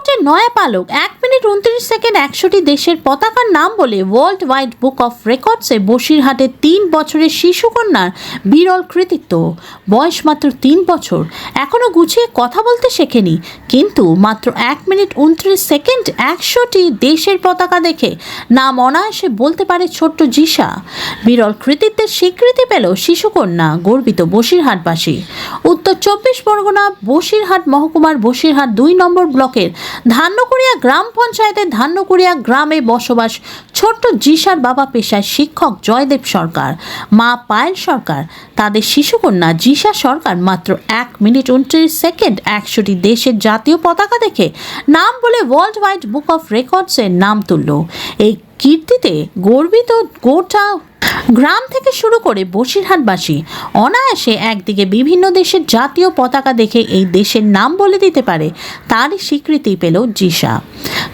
রেকর্ডের নয়া পালক 1 মিনিট 29 সেকেন্ড 100টি দেশের পতাকার নাম বলে ওয়ার্ল্ড ওয়াইড বুক অফ রেকর্ডসে বসিরহাটের 3 বছরের শিশুকন্যার বিরল কৃতিত্ব। বয়স মাত্র 3 বছর, এখনও গুছিয়ে কথা বলতে শেখেনি, কিন্তু মাত্র 1 মিনিট 29 সেকেন্ড 100টি দেশের পতাকা দেখে নাম অনায়াসে বলতে পারে ছোট্ট জিসা। বিরল কৃতিত্বের স্বীকৃতি পেল শিশুকন্যা, গর্বিত বসিরহাটবাসী। উত্তর 24 পরগনা বসিরহাট মহকুমার বসিরহাট 2 নম্বর ব্লকের ধান্যকুড়িয়া গ্রাম পঞ্চায়েতের ধান্যকুড়িয়া গ্রামে বসবাস ছোট্ট জিসার বাবা পেশায় শিক্ষক জয়দেব সরকার, মা পায়েল সরকার। তাদের শিশুকন্যা জিসা সরকার মাত্র 1 মিনিট 29 সেকেন্ড 100টি দেশের জাতীয় পতাকা দেখে নাম বলে ওয়ার্ল্ড ওয়াইড বুক অফ রেকর্ডসের নাম তুলল। এই কীর্তিতে গর্বিত গোটা গ্রাম থেকে শুরু করে বসিরহাটবাসী। অনায়াসে একদিকে বিভিন্ন দেশের জাতীয় পতাকা দেখে এই দেশের নাম বলে দিতে পারে, তারই স্বীকৃতি পেল জিসা।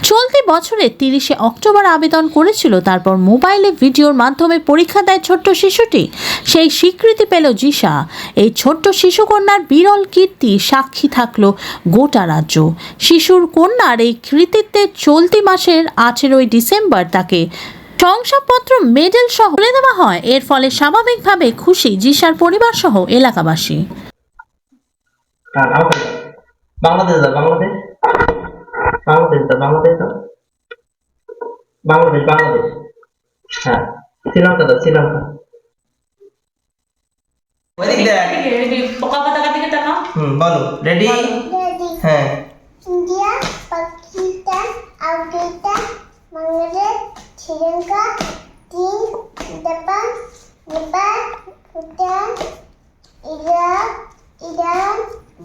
চলতি বছরের 30শে অক্টোবর আবেদন করেছিল, তারপর মোবাইলে ভিডিওর মাধ্যমে পরীক্ষা দেয় ছোট্ট শিশুটি। সেই স্বীকৃতি পেল জিসা। এই ছোট্ট শিশুকন্যার বিরল কীর্তি সাক্ষী থাকলো গোটা রাজ্য। শিশুর কন্যার এই কৃতিত্বে চলতি মাসের 18ই ডিসেম্বর তাকে শংসাপত্র মেডেল সহ তুলে দেওয়া হয়। এর ফলে স্বাভাবিকভাবে খুশি জিসার পরিবার সহ এলাকাবাসী। বাংলাদেশ দাও, বাংলাদেশ বাংলাদেশ দাও, বাংলাদেশ দাও, বাংলাদেশ বাংলাদেশ। হ্যাঁ, শ্রীলঙ্কা দাও, শ্রীলঙ্কা। বলো রেডি। হ্যাঁ, ইন্ডিয়া, পাকিস্তান, আফগানিস্তান, বাংলাদেশ, শ্রীলঙ্কা, চীন, Japan, Nepal, Bhutan, Iraq, Iran,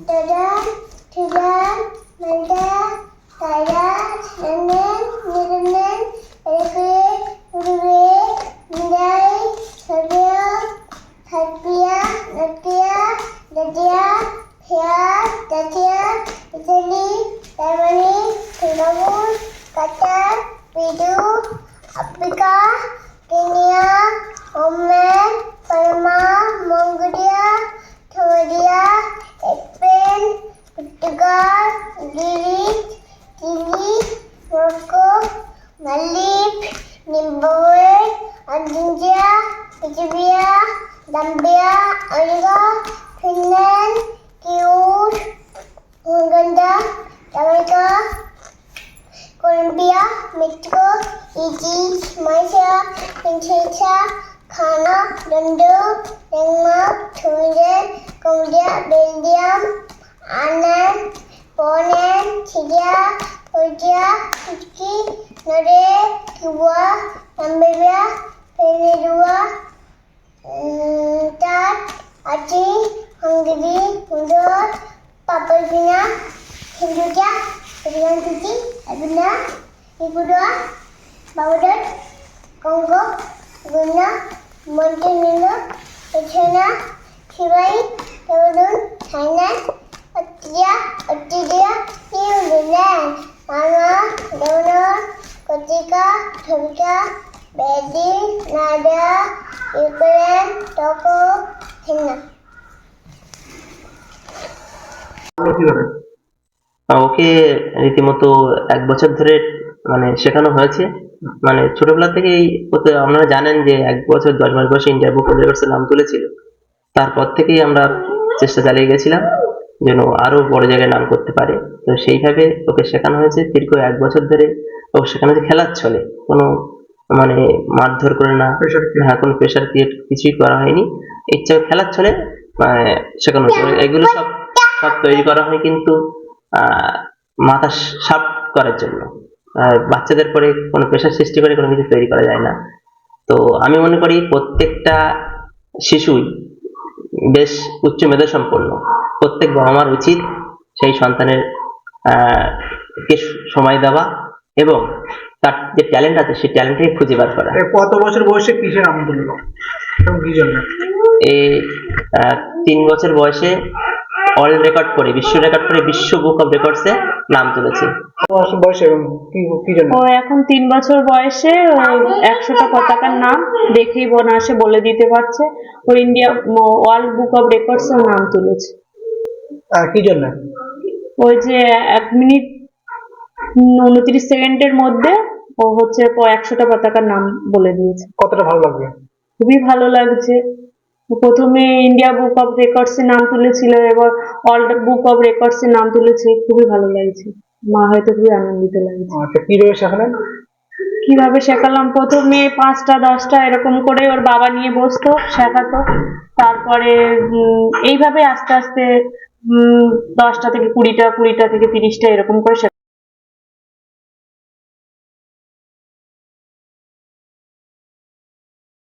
Jordan, Sudan, Malta, Thailand, London, Netherland, Ukraine, Uruguay, মিডাই, Serbia, Serbia, Latvia, Latvia, France, Russia, Italy, Germany, Singapore, Qatar, Peru, Africa, Kenya, Oman, Panama, Mongolia, Somalia, Spain, Portugal, Greece, Chile, Morocco, Maldives, Zimbabwe, Argentina, Ethiopia, Zambia, America, Finland, কিউর, Uganda, Jamaica, Colombia, Mexico, Egypt, Malaysia, Indonesia, Ghana, London, Denmark, Sweden, Cambodia, Belgium, Ireland, Poland, Syria, Georgia, Turkey, Norway, Cuba, Namibia, Venezuela, Chad, Haiti, Hungary, Honduras, Papua Guinea, Indonesia, Sri Lanka, Argentina, Ecuador, Bangladesh, Congo, Ghana, Montenegro, Botswana, Syria, Lebanon, Thailand, Australia, New Zealand, Myanmar, Lebanon, Costa Rica, Africa, Brazil, Nigeria, Ukraine, Togo, Ghana. Okay রীতিমতো 1 বছর ধরে শেখানো হয়েছে। ছোটবেলা থেকেই আপনারা জানেন যে 1 বছর 10 মাস বয়সে ইন্ডিয়া বুক অফ রেকর্ডসের নাম তুলেছিল। তারপর থেকেই আমরা চেষ্টা চালিয়ে গেছিলাম যেন আরো বড় জায়গায় নাম করতে পারে। তো সেইভাবে ওকে শেখানো হয়েছে দীর্ঘ 1 বছর ধরে। ও শেখানো হয়েছে খেলার ছলে, কোনো মারধর করে না, হ্যাঁ, কোনো প্রেশার ক্রিয়েট কিছুই করা হয়নি। ইচ্ছা খেলার ছলে শেখানো হয়েছে। এগুলো সব সব তৈরি করা হয় কিন্তু মাথা সাফ করার জন্য। বাচ্চাদের পরে কোনো প্রেশার সৃষ্টি করে কোনো কিছু তৈরি করা যায় না। তো আমি মনে করি প্রত্যেকটা শিশুই বেশ উচ্চ মেধা সম্পন্ন। প্রত্যেক বাবা মার উচিত সেই সন্তানের কে সময় দেওয়া এবং তার যে ট্যালেন্ট আছে সেই ট্যালেন্টকে খুঁজে বার করা। কত বছর বয়সে কিসের নাম তুললো এবং কি জন্য? এই 3 বছর বয়সে ওয়ার্ল্ড রেকর্ড করে, বিশ্ব রেকর্ড করে বিশ্ব বুক অফ রেকর্ডসে নাম তুলেছে। বয়সে এবং কি জন্য? ও এখন 3 বছর বয়সে 100টা পতাকার নাম দেখেই বনাসে বলে দিতে পারছে। ও ইন্ডিয়া ওয়ার্ল্ড বুক অফ রেকর্ডসে নাম তুলেছে। কি জন্য? ওই যে 1 মিনিট 29 সেকেন্ডের মধ্যে ও হচ্ছে 100টা পতাকার নাম বলে দিয়েছে। কতটা ভালো লাগবে? খুবই ভালো লাগছে। প্রথমে ইন্ডিয়া বুক অফ রেকর্ডস এর নাম তুলেছিল, এবার ওয়ার্ল্ড বুক অফ রেকর্ডস এর নাম তুলেছে। খুবই ভালো লাগছে, মা হয়তো খুবই আনন্দিত লাগছে। আচ্ছা, কিভাবে শেখালেন? কিভাবে শেখালাম, প্রথমে 5টা 10টা এরকম করে ওর বাবা নিয়ে বসতো, শেখাতো। তারপরে এইভাবে আস্তে আস্তে 10টা থেকে 20টা, 20টা থেকে 30টা এরকম করে